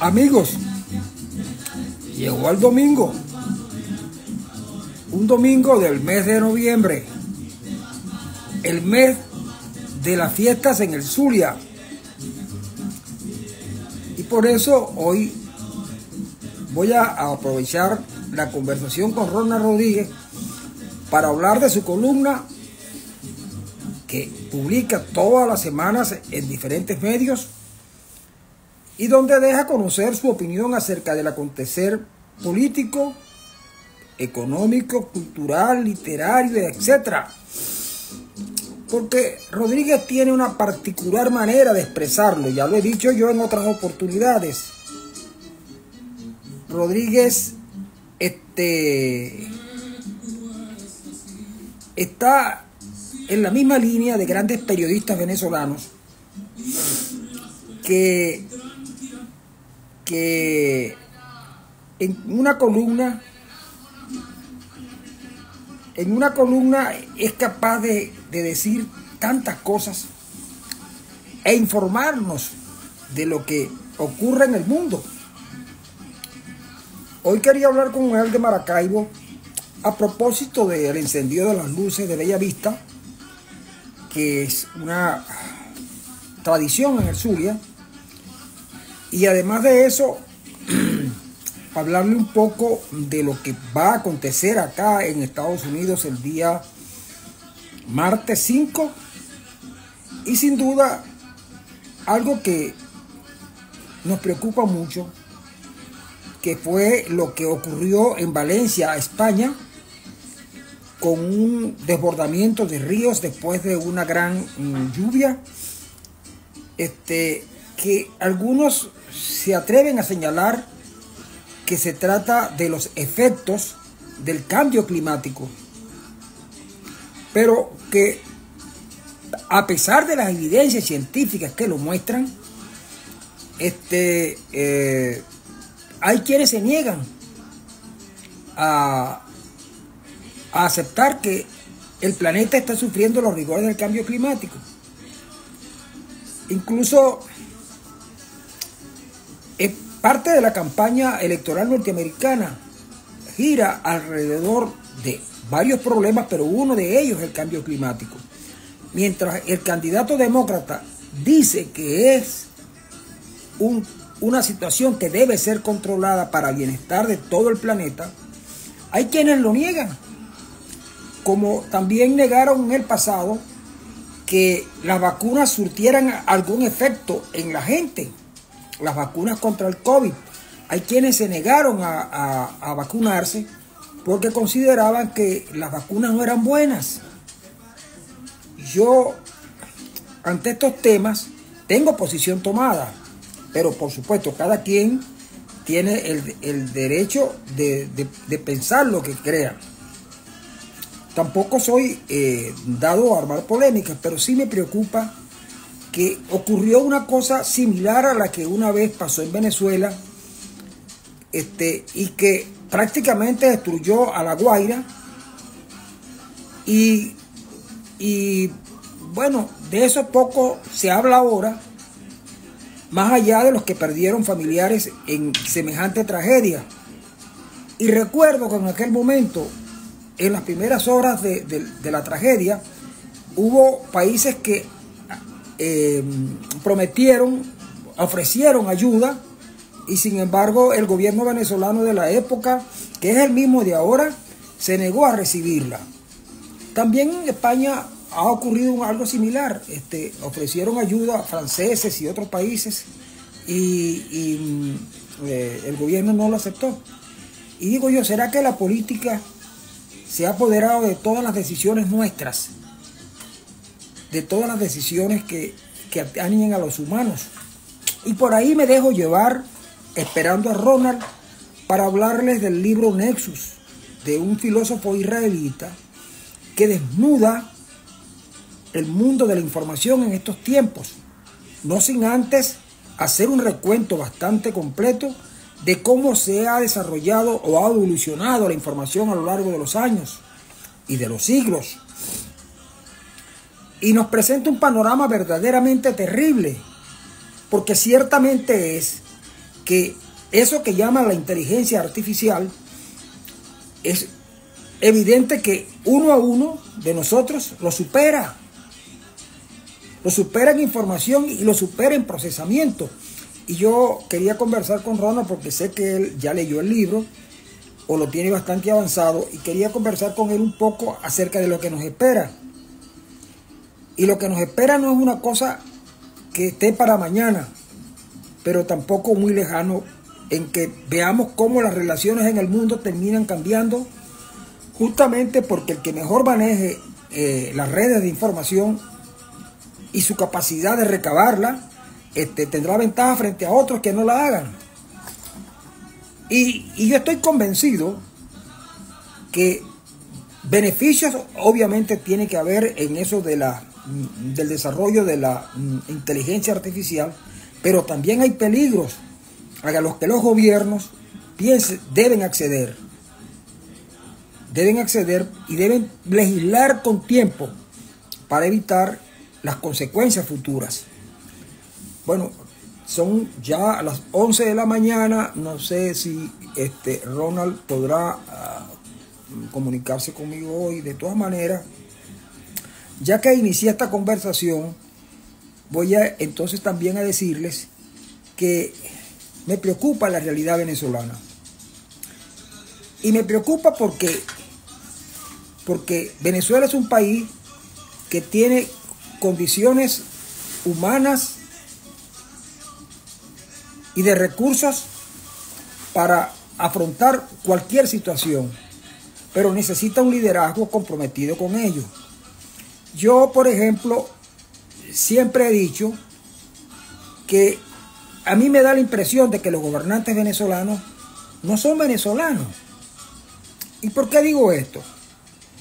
Amigos, llegó el domingo, un domingo del mes de noviembre, el mes de las fiestas en el Zulia. Y por eso hoy voy a aprovechar la conversación con Ronald Rodríguez para hablar de su columna que publica todas las semanas en diferentes medios y donde deja conocer su opinión acerca del acontecer político, económico, cultural, literario, etc. Porque Rodríguez tiene una particular manera de expresarlo, ya lo he dicho yo en otras oportunidades. Rodríguez está en la misma línea de grandes periodistas venezolanos que en una columna es capaz de decir tantas cosas e informarnos de lo que ocurre en el mundo. Hoy quería hablar con él de Maracaibo a propósito del encendido de las luces de Bella Vista, que es una tradición en el Zulia, y además de eso hablarle un poco de lo que va a acontecer acá en Estados Unidos el día martes 5, y sin duda algo que nos preocupa mucho, que fue lo que ocurrió en Valencia, España, con un desbordamiento de ríos después de una gran lluvia, que algunos se atreven a señalar que se trata de los efectos del cambio climático, pero que a pesar de las evidencias científicas que lo muestran, hay quienes se niegan a aceptar que el planeta está sufriendo los rigores del cambio climático. Incluso parte de la campaña electoral norteamericana gira alrededor de varios problemas, pero uno de ellos es el cambio climático. Mientras el candidato demócrata dice que es una situación que debe ser controlada para el bienestar de todo el planeta, hay quienes lo niegan, como también negaron en el pasado que las vacunas surtieran algún efecto en la gente, las vacunas contra el COVID. Hay quienes se negaron a vacunarse porque consideraban que las vacunas no eran buenas. Yo, ante estos temas, tengo posición tomada, pero por supuesto cada quien tiene el derecho de pensar lo que crea. Tampoco soy dado a armar polémicas, pero sí me preocupa que ocurrió una cosa similar a la que una vez pasó en Venezuela, y que prácticamente destruyó a La Guaira, y bueno, de eso poco se habla ahora, más allá de los que perdieron familiares en semejante tragedia. Y recuerdo que en aquel momento, en las primeras horas de la tragedia, hubo países que ofrecieron ayuda, y sin embargo el gobierno venezolano de la época, que es el mismo de ahora, se negó a recibirla. También en España ha ocurrido algo similar. Ofrecieron ayuda a franceses y otros países, y el gobierno no lo aceptó. Y digo yo, ¿será que la política se ha apoderado de todas las decisiones nuestras, de todas las decisiones que atañen a los humanos? Y por ahí me dejo llevar, esperando a Ronald para hablarles del libro Nexus, de un filósofo israelita que desnuda el mundo de la información en estos tiempos, no sin antes hacer un recuento bastante completo de cómo se ha desarrollado o ha evolucionado la información a lo largo de los años y de los siglos. Y nos presenta un panorama verdaderamente terrible, porque ciertamente es que eso que llaman la inteligencia artificial es evidente que uno a uno de nosotros lo supera. Lo supera en información y lo supera en procesamiento. Y yo quería conversar con Ronald porque sé que él ya leyó el libro o lo tiene bastante avanzado, y quería conversar con él un poco acerca de lo que nos espera. Y lo que nos espera no es una cosa que esté para mañana, pero tampoco muy lejano, en que veamos cómo las relaciones en el mundo terminan cambiando, justamente porque el que mejor maneje las redes de información y su capacidad de recabarla, tendrá ventaja frente a otros que no la hagan. Y yo estoy convencido que beneficios obviamente tiene que haber en eso del desarrollo de la inteligencia artificial, pero también hay peligros a los que los gobiernos deben acceder y deben legislar con tiempo para evitar las consecuencias futuras. Bueno, son ya a las 11 de la mañana, no sé si Ronald podrá comunicarse conmigo hoy. De todas maneras, ya que inicié esta conversación, voy entonces también a decirles que me preocupa la realidad venezolana. Y me preocupa porque Venezuela es un país que tiene condiciones humanas y de recursos para afrontar cualquier situación, pero necesita un liderazgo comprometido con ello. Yo, por ejemplo, siempre he dicho que a mí me da la impresión de que los gobernantes venezolanos no son venezolanos. ¿Y por qué digo esto?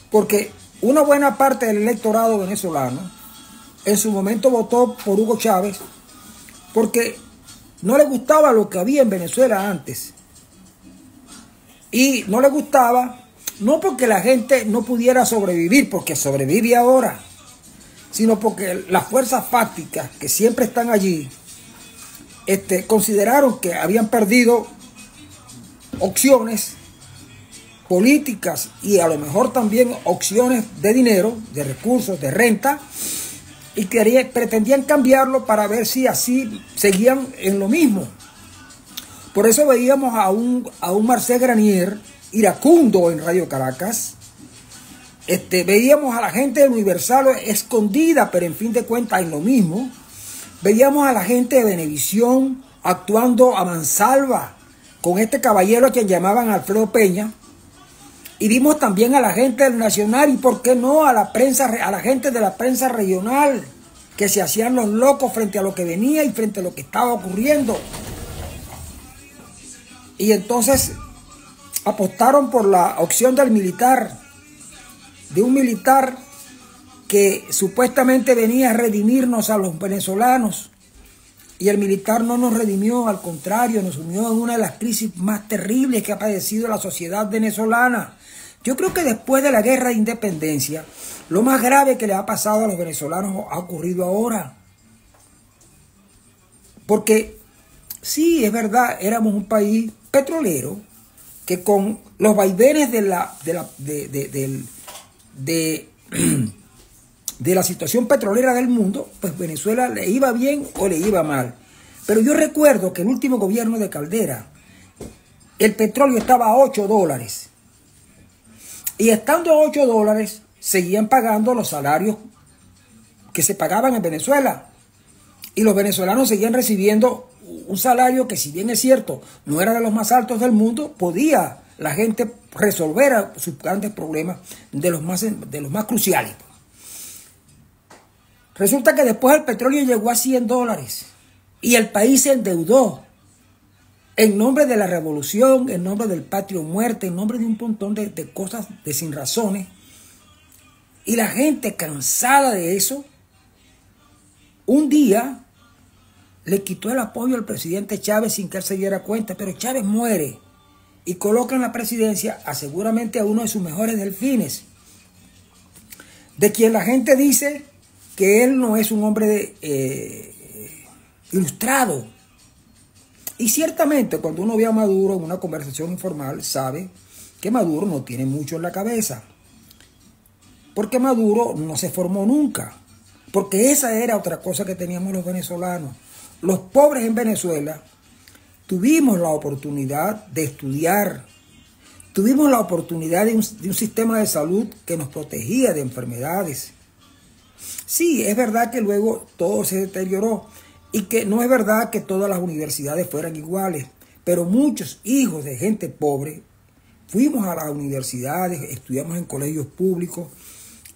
Porque una buena parte del electorado venezolano en su momento votó por Hugo Chávez porque no le gustaba lo que había en Venezuela antes. Y no le gustaba, no porque la gente no pudiera sobrevivir, porque sobrevive ahora, sino porque las fuerzas fácticas que siempre están allí consideraron que habían perdido opciones políticas y a lo mejor también opciones de dinero, de recursos, de renta, y pretendían cambiarlo para ver si así seguían en lo mismo. Por eso veíamos a un Marcel Granier iracundo en Radio Caracas. Veíamos a la gente de Universal escondida, pero en fin de cuentas en lo mismo. Veíamos a la gente de Venevisión actuando a mansalva con este caballero a quien llamaban Alfredo Peña. Y vimos también a la gente del Nacional y, ¿por qué no?, a la prensa, a la gente de la prensa regional, que se hacían los locos frente a lo que venía y frente a lo que estaba ocurriendo. Y entonces apostaron por la opción del militar, de un militar que supuestamente venía a redimirnos a los venezolanos. Y el militar no nos redimió, al contrario, nos unió en una de las crisis más terribles que ha padecido la sociedad venezolana. Yo creo que después de la guerra de independencia, lo más grave que le ha pasado a los venezolanos ha ocurrido ahora. Porque sí, es verdad, éramos un país petrolero que con los vaivenes de la situación petrolera del mundo, pues Venezuela le iba bien o le iba mal. Pero yo recuerdo que el último gobierno de Caldera, el petróleo estaba a $8. Y estando a $8, seguían pagando los salarios que se pagaban en Venezuela. Y los venezolanos seguían recibiendo un salario que, si bien es cierto, no era de los más altos del mundo, podía la gente resolver sus grandes problemas de los más cruciales. Resulta que después el petróleo llegó a $100 y el país se endeudó en nombre de la revolución, en nombre del patrio muerte, en nombre de un montón de cosas de sin razones. Y la gente, cansada de eso, un día le quitó el apoyo al presidente Chávez sin que él se diera cuenta, pero Chávez muere y coloca en la presidencia seguramente a uno de sus mejores delfines, de quien la gente dice que él no es un hombre ilustrado. Y ciertamente cuando uno ve a Maduro en una conversación informal, sabe que Maduro no tiene mucho en la cabeza. Porque Maduro no se formó nunca. Porque esa era otra cosa que teníamos los venezolanos. Los pobres en Venezuela tuvimos la oportunidad de estudiar. Tuvimos la oportunidad de un sistema de salud que nos protegía de enfermedades. Sí, es verdad que luego todo se deterioró y que no es verdad que todas las universidades fueran iguales, pero muchos hijos de gente pobre fuimos a las universidades, estudiamos en colegios públicos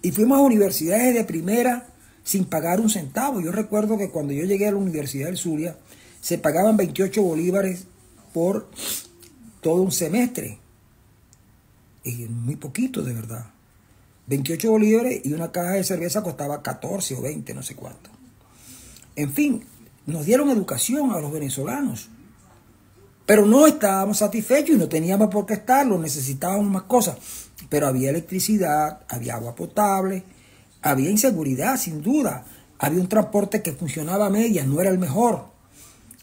y fuimos a universidades de primera sin pagar un centavo. Yo recuerdo que cuando yo llegué a la Universidad del Zulia se pagaban 28 bolívares por todo un semestre. Y muy poquito, de verdad. 28 bolívares y una caja de cerveza costaba 14 o 20, no sé cuánto. En fin, nos dieron educación a los venezolanos. Pero no estábamos satisfechos y no teníamos por qué estarlo, necesitábamos más cosas. Pero había electricidad, había agua potable, había inseguridad, sin duda. Había un transporte que funcionaba a medias, no era el mejor.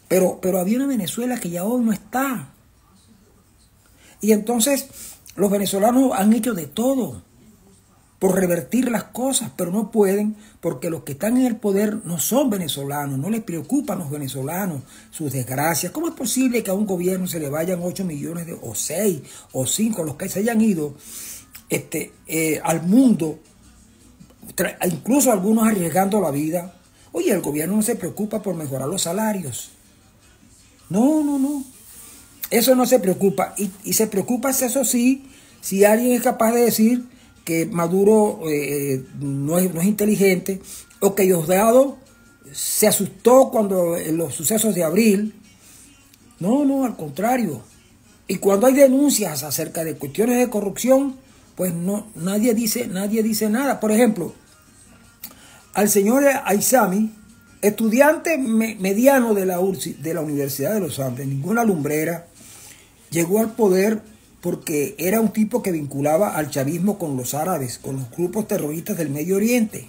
Pero había una Venezuela que ya hoy no está. Y entonces los venezolanos han hecho de todo por revertir las cosas, pero no pueden porque los que están en el poder no son venezolanos, no les preocupan los venezolanos, sus desgracias. ¿Cómo es posible que a un gobierno se le vayan 8 millones o 6 o 5, los que se hayan ido al mundo, incluso algunos arriesgando la vida? Oye, el gobierno no se preocupa por mejorar los salarios. No. Eso no se preocupa. Y se preocupa, eso sí, si alguien es capaz de decir que Maduro no es inteligente, o que Diosdado se asustó cuando en los sucesos de abril. No, al contrario. Y cuando hay denuncias acerca de cuestiones de corrupción, pues no, nadie dice nada. Por ejemplo, al señor Aizami, estudiante mediano de la Universidad de los Andes, ninguna lumbrera, llegó al poder porque era un tipo que vinculaba al chavismo con los árabes, con los grupos terroristas del Medio Oriente.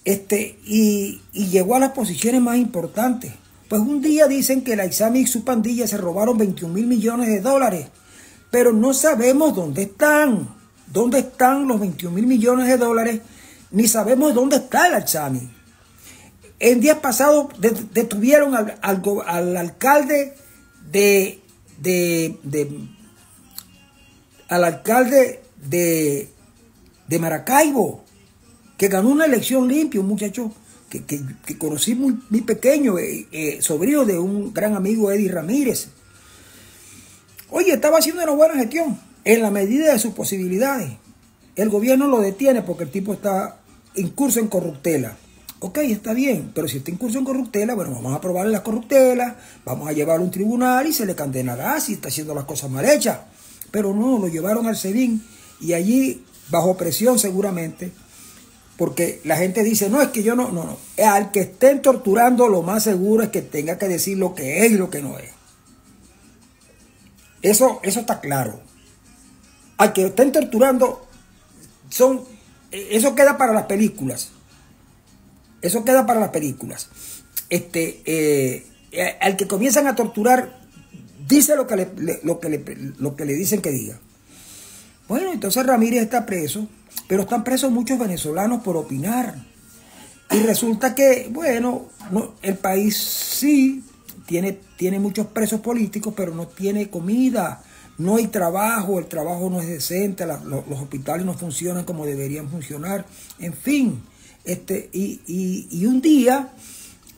Y llegó a las posiciones más importantes. Pues un día dicen que el Aizami y su pandilla se robaron 21 mil millones de dólares, pero no sabemos dónde están. ¿Dónde están los 21 mil millones de dólares? Ni sabemos dónde está el Aizami. En días pasados detuvieron al alcalde de Maracaibo, que ganó una elección limpia, un muchacho que conocí muy pequeño, sobrino de un gran amigo, Eddie Ramírez. Oye, estaba haciendo una buena gestión en la medida de sus posibilidades. El gobierno lo detiene porque el tipo está incurso en corruptela. Ok, está bien, pero si está incurso en corruptela, bueno, vamos a aprobarle las corruptelas, vamos a llevarlo a un tribunal y se le condenará si está haciendo las cosas mal hechas. Pero no, lo llevaron al SEBIN y allí, bajo presión seguramente, porque la gente dice, no, es que yo no. Al que estén torturando, lo más seguro es que tenga que decir lo que es y lo que no es. Eso está claro. Al que estén torturando, eso queda para las películas. Eso queda para las películas. Al que comienzan a torturar, dice lo que le dicen que diga. Bueno, entonces Ramírez está preso, pero están presos muchos venezolanos por opinar. Y resulta que, bueno, el país sí tiene muchos presos políticos, pero no tiene comida, no hay trabajo, el trabajo no es decente, los hospitales no funcionan como deberían funcionar, en fin. Y un día,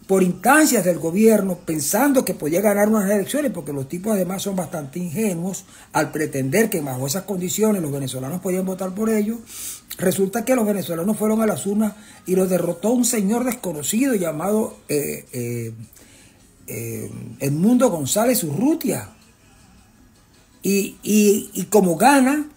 por instancias del gobierno, pensando que podía ganar unas elecciones, porque los tipos además son bastante ingenuos al pretender que bajo esas condiciones los venezolanos podían votar por ellos, resulta que los venezolanos fueron a las urnas y los derrotó un señor desconocido llamado Edmundo González Urrutia. Y como gana,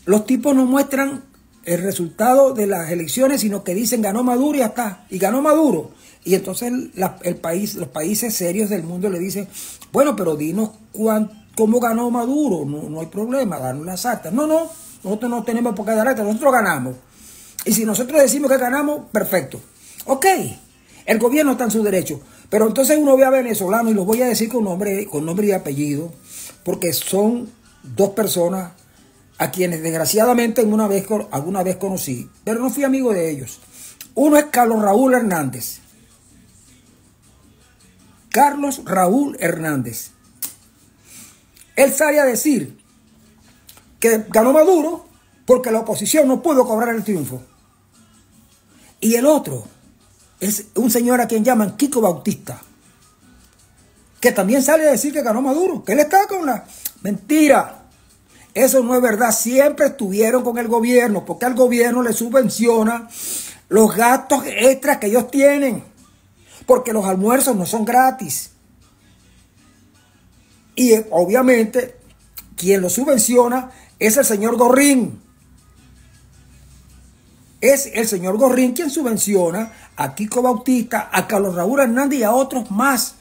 los tipos no muestran el resultado de las elecciones, sino que dicen ganó Maduro y ya está, y ganó Maduro. Y entonces los países serios del mundo le dicen, bueno, pero dinos cómo ganó Maduro, no hay problema, danos las actas. No, nosotros no tenemos por qué dar actas, nosotros ganamos. Y si nosotros decimos que ganamos, perfecto. Ok, el gobierno está en su derecho, Pero entonces uno ve a venezolanos, y los voy a decir con nombre y apellido, porque son dos personas a quienes desgraciadamente alguna vez conocí, pero no fui amigo de ellos. Uno es Carlos Raúl Hernández. Carlos Raúl Hernández. Él sale a decir que ganó Maduro porque la oposición no pudo cobrar el triunfo. Y el otro es un señor a quien llaman Kiko Bautista, que también sale a decir que ganó Maduro, que él está con la mentira. Eso no es verdad. Siempre estuvieron con el gobierno, porque al gobierno le subvenciona los gastos extras que ellos tienen, porque los almuerzos no son gratis. Y obviamente quien lo subvenciona es el señor Gorrín. Es el señor Gorrín quien subvenciona a Kiko Bautista, a Carlos Raúl Hernández y a otros más.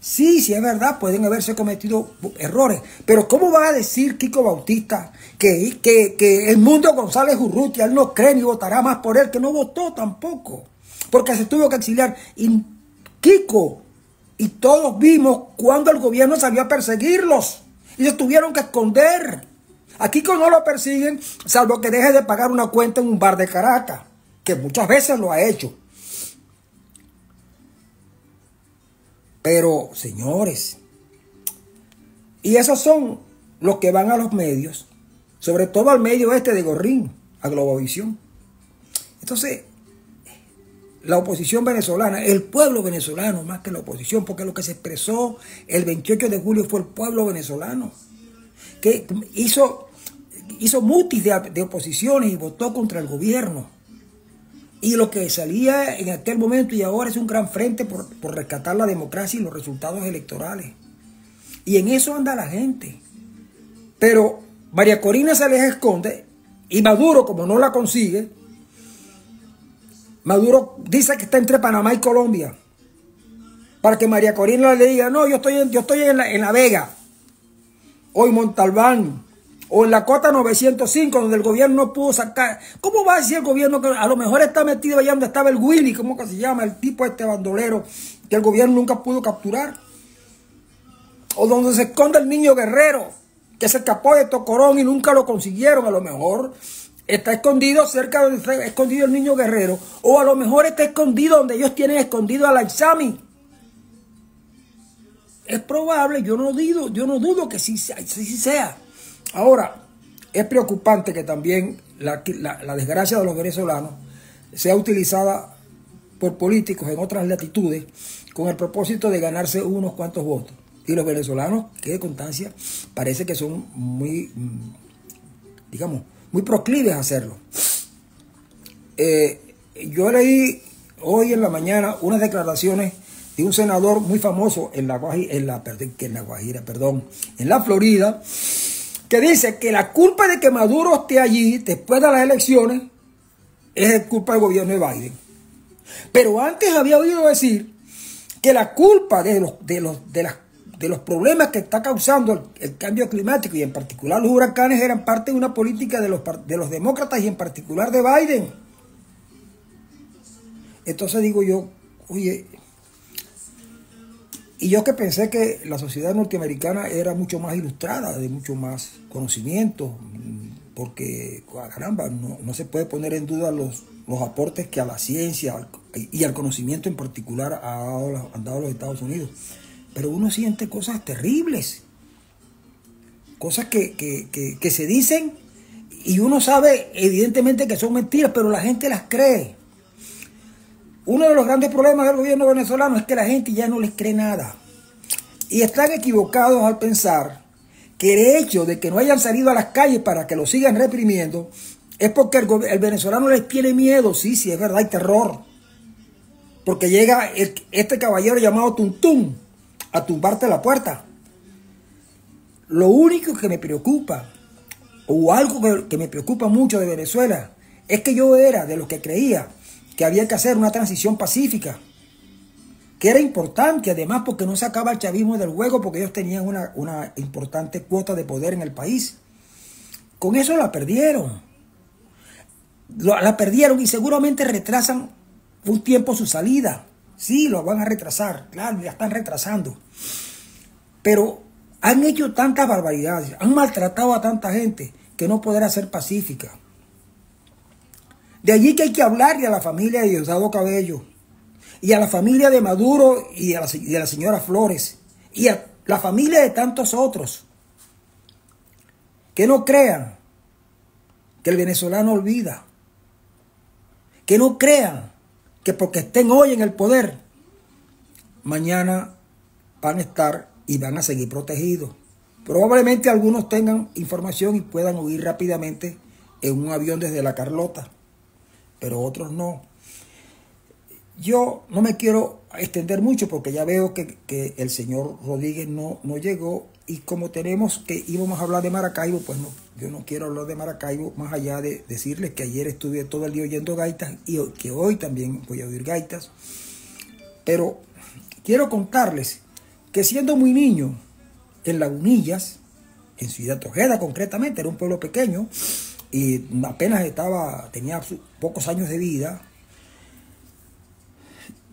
Sí, sí es verdad, pueden haberse cometido errores. Pero ¿cómo va a decir Kiko Bautista que Edmundo González Urrutia, él no cree ni votará más por él, que no votó tampoco, porque se tuvo que exiliar? Y Kiko y todos vimos cuando el gobierno salió a perseguirlos y se tuvieron que esconder. A Kiko no lo persiguen, salvo que deje de pagar una cuenta en un bar de Caracas, que muchas veces lo ha hecho. Pero, señores, y esos son los que van a los medios, sobre todo al medio este de Gorrín, a Globovisión. Entonces, la oposición venezolana, el pueblo venezolano, más que la oposición, porque lo que se expresó el 28 de julio fue el pueblo venezolano, que hizo mutis de oposiciones y votó contra el gobierno. Y lo que salía en aquel momento y ahora es un gran frente por rescatar la democracia y los resultados electorales. Y en eso anda la gente. Pero María Corina se les esconde y Maduro, como no la consigue, Maduro dice que está entre Panamá y Colombia. Para que María Corina le diga, no, yo estoy en La Vega, o en Montalbán, o en la Cota 905, donde el gobierno no pudo sacar. ¿Cómo va a decir el gobierno que a lo mejor está metido allá donde estaba el Willy, cómo que se llama, el tipo este bandolero, que el gobierno nunca pudo capturar? O donde se esconde el niño Guerrero, que se escapó de Tocorón y nunca lo consiguieron. A lo mejor está escondido cerca donde está escondido el niño Guerrero, o a lo mejor está escondido donde ellos tienen escondido a la Itzami. Es probable, yo no dudo que sí sea. Ahora, es preocupante que también la desgracia de los venezolanos sea utilizada por políticos en otras latitudes con el propósito de ganarse unos cuantos votos. Y los venezolanos, que de constancia, parece que son muy, digamos, muy proclives a hacerlo. Yo leí hoy en la mañana unas declaraciones de un senador muy famoso en la Florida, que dice que la culpa de que Maduro esté allí después de las elecciones es culpa del gobierno de Biden. Pero antes había oído decir que la culpa de los problemas que está causando el cambio climático y en particular los huracanes eran parte de una política de los demócratas y en particular de Biden. Entonces digo yo, oye, y yo que pensé que la sociedad norteamericana era mucho más ilustrada, de mucho más conocimiento, porque, caramba, no se puede poner en duda los aportes que a la ciencia y al conocimiento en particular han dado los Estados Unidos. Pero uno siente cosas terribles, cosas que se dicen y uno sabe evidentemente que son mentiras, pero la gente las cree. Uno de los grandes problemas del gobierno venezolano es que la gente ya no les cree nada. Y están equivocados al pensar que el hecho de que no hayan salido a las calles para que lo sigan reprimiendo es porque el venezolano les tiene miedo. Sí, es verdad, hay terror. Porque llega este caballero llamado Tuntún a tumbarte la puerta. Lo único que me preocupa, o algo que me preocupa mucho de Venezuela, es que yo era de los que creía que había que hacer una transición pacífica, que era importante además porque no sacaba el chavismo del juego, porque ellos tenían una importante cuota de poder en el país. Con eso la perdieron. La perdieron y seguramente retrasan un tiempo su salida. Sí, lo van a retrasar, claro, ya están retrasando. Pero han hecho tantas barbaridades, han maltratado a tanta gente que no podrá ser pacífica. De allí que hay que hablarle a la familia de Diosdado Cabello, y a la familia de Maduro y a la señora Flores, y a la familia de tantos otros, que no crean que el venezolano olvida, que no crean que porque estén hoy en el poder, mañana van a estar y van a seguir protegidos. Probablemente algunos tengan información y puedan huir rápidamente en un avión desde La Carlota, pero otros no. Yo no me quiero extender mucho porque ya veo que el señor Rodríguez no llegó, y como tenemos que íbamos a hablar de Maracaibo, pues no, yo no quiero hablar de Maracaibo más allá de decirles que ayer estuve todo el día oyendo gaitas y que hoy también voy a oír gaitas. Pero quiero contarles que siendo muy niño en Lagunillas, en Ciudad Ojeda concretamente, era un pueblo pequeño y apenas tenía pocos años de vida,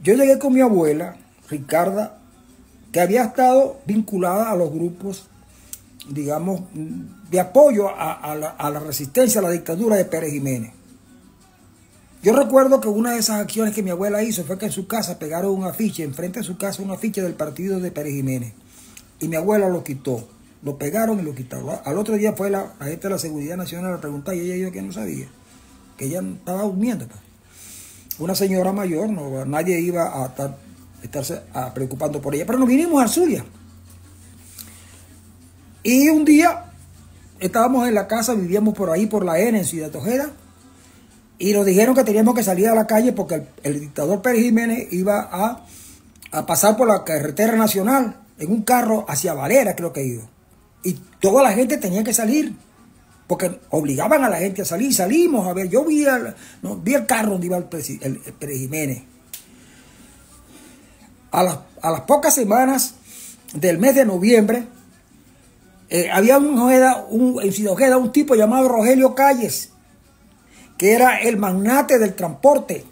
yo llegué con mi abuela, Ricarda, que había estado vinculada a los grupos, digamos, de apoyo a la resistencia a la dictadura de Pérez Jiménez. Yo recuerdo que una de esas acciones que mi abuela hizo fue que en su casa pegaron un afiche, enfrente de su casa un afiche del partido de Pérez Jiménez. Y mi abuela lo quitó, lo pegaron y lo quitaron. Al otro día fue la gente de la Seguridad Nacional a preguntar y ella dijo que no sabía, que ella estaba durmiendo, pues. Una señora mayor, no, nadie iba a estarse preocupando por ella. Pero nos vinimos a Zulia. Y un día estábamos en la casa, vivíamos por ahí, por la N, en Ciudad Ojeda, y nos dijeron que teníamos que salir a la calle porque el dictador Pérez Jiménez iba a pasar por la carretera nacional en un carro hacia Valera, creo que iba. Y toda la gente tenía que salir, porque obligaban a la gente a salir. Salimos a ver, yo vi el carro donde iba el Pérez Jiménez. A las pocas semanas del mes de noviembre, había en Ciudad Ojeda un tipo llamado Rogelio Calles, que era el magnate del transporte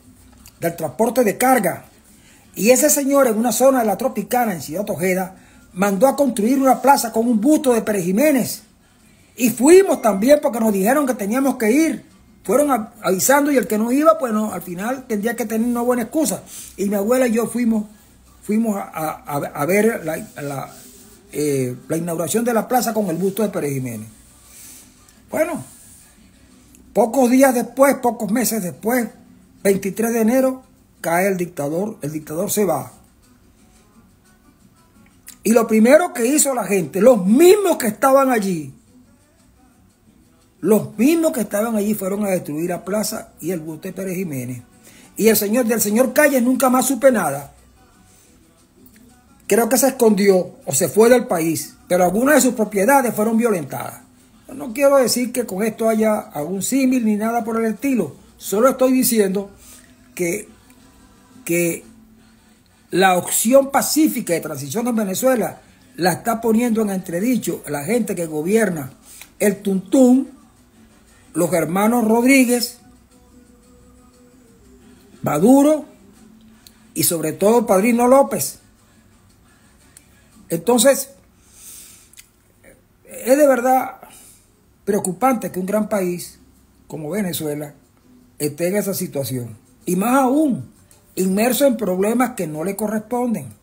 de carga. Y ese señor, en una zona de la Tropicana, en Ciudad Ojeda, mandó a construir una plaza con un busto de Pérez Jiménez. Y fuimos también porque nos dijeron que teníamos que ir. Fueron avisando y el que no iba, pues no, al final tendría que tener una buena excusa. Y mi abuela y yo fuimos a ver la inauguración de la plaza con el busto de Pérez Jiménez. Bueno, pocos días después, pocos meses después, 23 de enero, cae el dictador se va. Y lo primero que hizo la gente, los mismos que estaban allí, fueron a destruir la plaza y el busto de Pérez Jiménez. Y del señor Calles nunca más supe nada. Creo que se escondió o se fue del país, pero algunas de sus propiedades fueron violentadas. Yo no quiero decir que con esto haya algún símil ni nada por el estilo. Solo estoy diciendo que la opción pacífica de transición en Venezuela la está poniendo en entredicho la gente que gobierna el Tuntún, los hermanos Rodríguez, Maduro y sobre todo el padrino López. Entonces, es de verdad preocupante que un gran país como Venezuela esté en esa situación. Y más aún, inmerso en problemas que no le corresponden.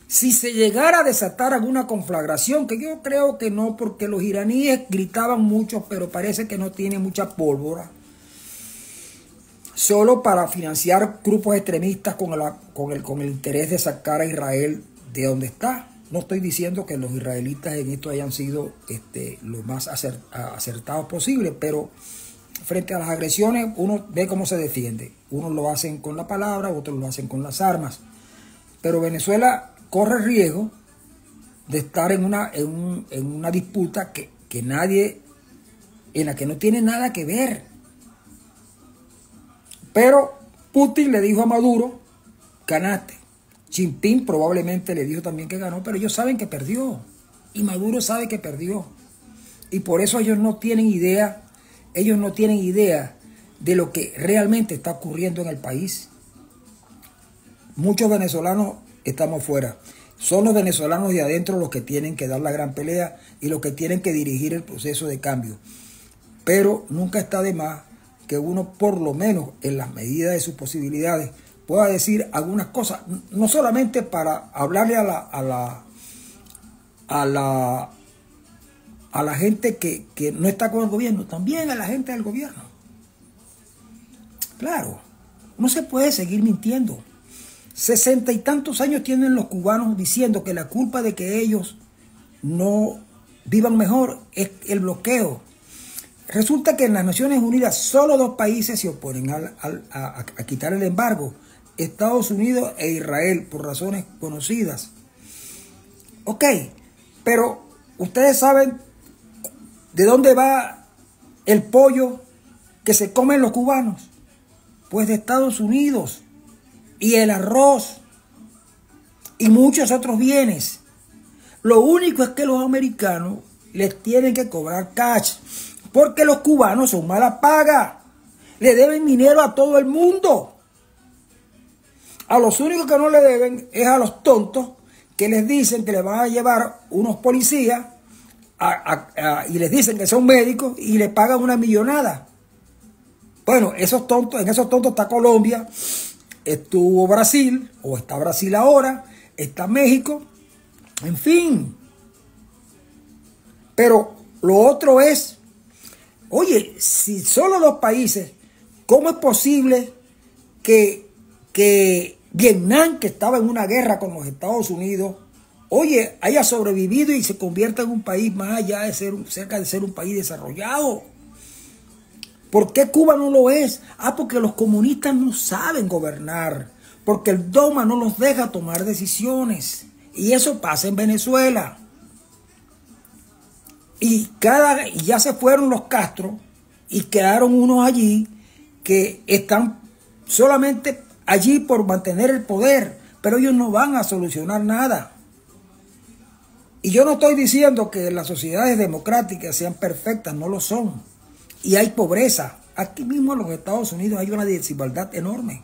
Si se llegara a desatar alguna conflagración, que yo creo que no, porque los iraníes gritaban mucho, pero parece que no tiene mucha pólvora, solo para financiar grupos extremistas con el interés de sacar a Israel de donde está. No estoy diciendo que los israelitas en esto hayan sido lo más acertados posible, pero frente a las agresiones uno ve cómo se defiende. Unos lo hacen con la palabra, otros lo hacen con las armas. Pero Venezuela corre el riesgo de estar en una disputa en la que no tiene nada que ver. Pero Putin le dijo a Maduro, ganaste. Xi Jinping probablemente le dijo también que ganó, pero ellos saben que perdió. Y Maduro sabe que perdió. Y por eso ellos no tienen idea de lo que realmente está ocurriendo en el país. muchos venezolanos estamos fuera. Son los venezolanos de adentro los que tienen que dar la gran pelea y los que tienen que dirigir el proceso de cambio. Pero nunca está de más que uno, por lo menos en las medidas de sus posibilidades, pueda decir algunas cosas, no solamente para hablarle a la gente que no está con el gobierno, también a la gente del gobierno. Claro, no se puede seguir mintiendo. 60 y tantos años tienen los cubanos diciendo que la culpa de que ellos no vivan mejor es el bloqueo. Resulta que en las Naciones Unidas solo 2 países se oponen a quitar el embargo: Estados Unidos e Israel, por razones conocidas. Ok, pero ustedes saben de dónde va el pollo que se comen los cubanos. Pues de Estados Unidos. Y el arroz y muchos otros bienes. Lo único es que los americanos les tienen que cobrar cash, porque los cubanos son mala paga, le deben dinero a todo el mundo. A los únicos que no le deben es a los tontos que les dicen que le van a llevar unos policías y les dicen que son médicos y le pagan una millonada. Bueno, esos tontos, en esos tontos está Colombia. Estuvo Brasil, o está Brasil ahora, está México, en fin. Pero lo otro es, oye, si solo 2 países, ¿cómo es posible que Vietnam, que estaba en una guerra con los Estados Unidos, oye, haya sobrevivido y se convierta en un país más allá de ser, cerca de ser un país desarrollado? ¿Por qué Cuba no lo es? Porque los comunistas no saben gobernar, porque el dogma no los deja tomar decisiones. Y eso pasa en Venezuela. Y ya se fueron los Castro y quedaron unos allí que están solamente allí por mantener el poder, pero ellos no van a solucionar nada. Y yo no estoy diciendo que las sociedades democráticas sean perfectas, no lo son. Y hay pobreza. Aquí mismo en los Estados Unidos hay una desigualdad enorme.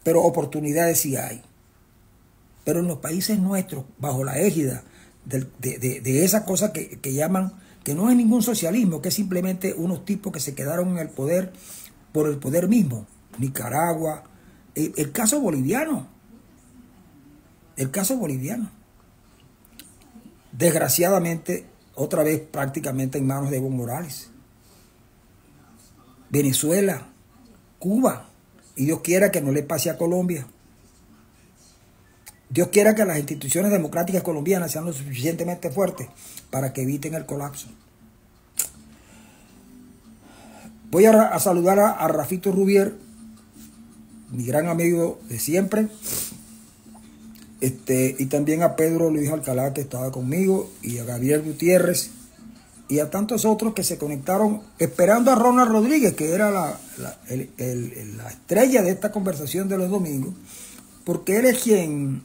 Pero oportunidades sí hay. Pero en los países nuestros, bajo la égida de esa cosa que llaman, que no es ningún socialismo, que es simplemente unos tipos que se quedaron en el poder por el poder mismo. Nicaragua, el caso boliviano. El caso boliviano. Desgraciadamente, otra vez prácticamente en manos de Evo Morales. Venezuela, Cuba, y Dios quiera que no le pase a Colombia. Dios quiera que las instituciones democráticas colombianas sean lo suficientemente fuertes para que eviten el colapso. Voy a saludar a Rafito Rubier, mi gran amigo de siempre. Y también a Pedro Luis Alcalá, que estaba conmigo, y a Gabriel Gutiérrez, y a tantos otros que se conectaron esperando a Ronald Rodríguez, que era la estrella de esta conversación de los domingos, porque él es quien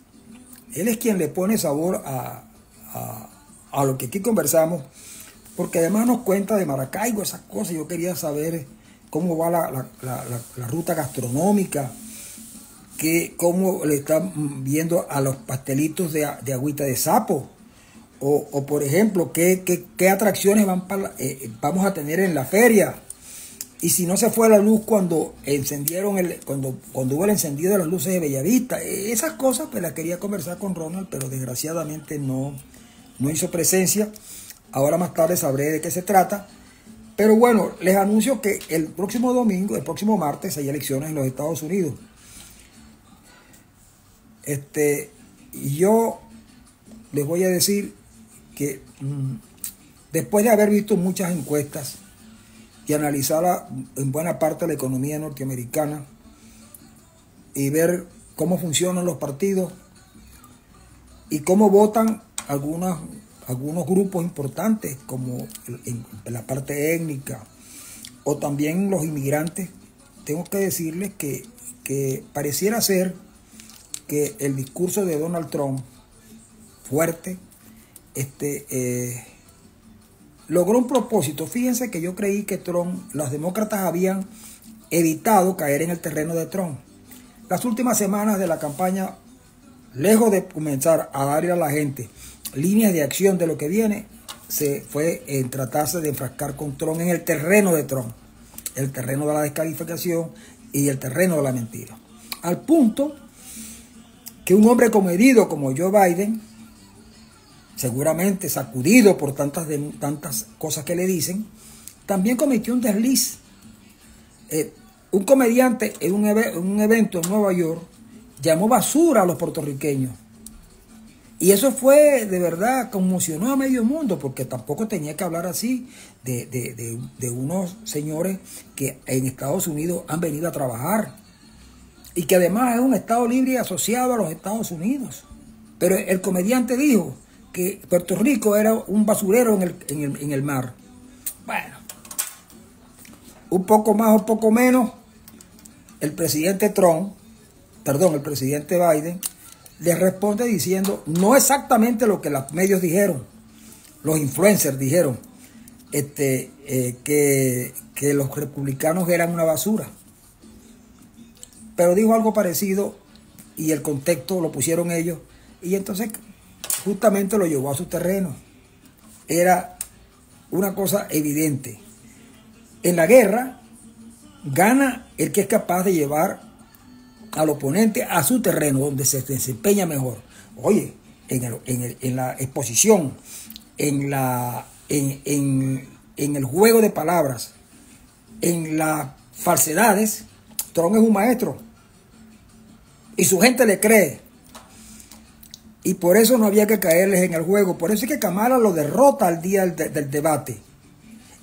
le pone sabor a lo que aquí conversamos, porque además nos cuenta de Maracaibo, esas cosas. Yo quería saber cómo va la ruta gastronómica, cómo le están viendo a los pastelitos de agüita de sapo, o por ejemplo, qué atracciones vamos a tener en la feria, y si no se fue la luz cuando hubo el encendido de las luces de Bellavista. Esas cosas pues las quería conversar con Ronald, pero desgraciadamente no hizo presencia. Ahora más tarde sabré de qué se trata. Pero bueno, les anuncio que el próximo domingo, el próximo martes, hay elecciones en los Estados Unidos. Yo les voy a decir que después de haber visto muchas encuestas y analizar en buena parte la economía norteamericana y ver cómo funcionan los partidos y cómo votan algunos grupos importantes, como en la parte étnica o también los inmigrantes, tengo que decirles que pareciera ser que el discurso de Donald Trump, fuerte, logró un propósito. Fíjense que yo creí que los demócratas habían evitado caer en el terreno de Trump. las últimas semanas de la campaña, lejos de comenzar a darle a la gente líneas de acción de lo que viene, se fue en tratarse de enfrascar con Trump en el terreno de Trump, el terreno de la descalificación y el terreno de la mentira. Al punto que un hombre comedido como Joe Biden, seguramente sacudido por tantas cosas que le dicen, también cometió un desliz. Un comediante en un evento en Nueva York llamó basura a los puertorriqueños. Y eso fue, de verdad, conmocionó a medio mundo, porque tampoco tenía que hablar así de unos señores que en Estados Unidos han venido a trabajar. Y que además es un Estado libre y asociado a los Estados Unidos. Pero el comediante dijo que Puerto Rico era un basurero en el mar. Bueno, un poco más o poco menos, el presidente Biden, le responde diciendo no exactamente lo que los medios dijeron, los influencers dijeron, que los republicanos eran una basura. Pero dijo algo parecido y el contexto lo pusieron ellos y entonces justamente lo llevó a su terreno. Era una cosa evidente. En la guerra gana el que es capaz de llevar al oponente a su terreno donde se desempeña mejor. Oye, en la exposición, en el juego de palabras, en las falsedades, Trump es un maestro. Y su gente le cree. Y por eso no había que caerles en el juego. Por eso es que Kamala lo derrota al día del debate.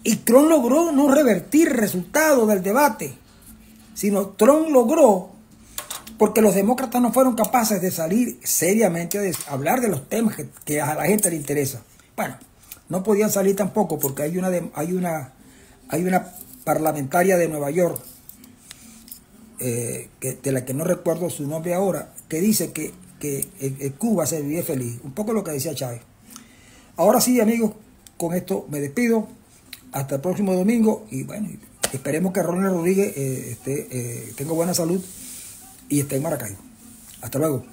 Y Trump logró no revertir el resultado del debate. Sino Trump logró, porque los demócratas no fueron capaces de salir seriamente a hablar de los temas que a la gente le interesa. Bueno, no podían salir tampoco porque hay una parlamentaria de Nueva York, de la que no recuerdo su nombre ahora, que dice que Cuba se vive feliz. Un poco lo que decía Chávez. Ahora sí, amigos, con esto me despido. Hasta el próximo domingo. Y bueno, esperemos que Ronald Rodríguez tenga buena salud y esté en Maracaibo. Hasta luego.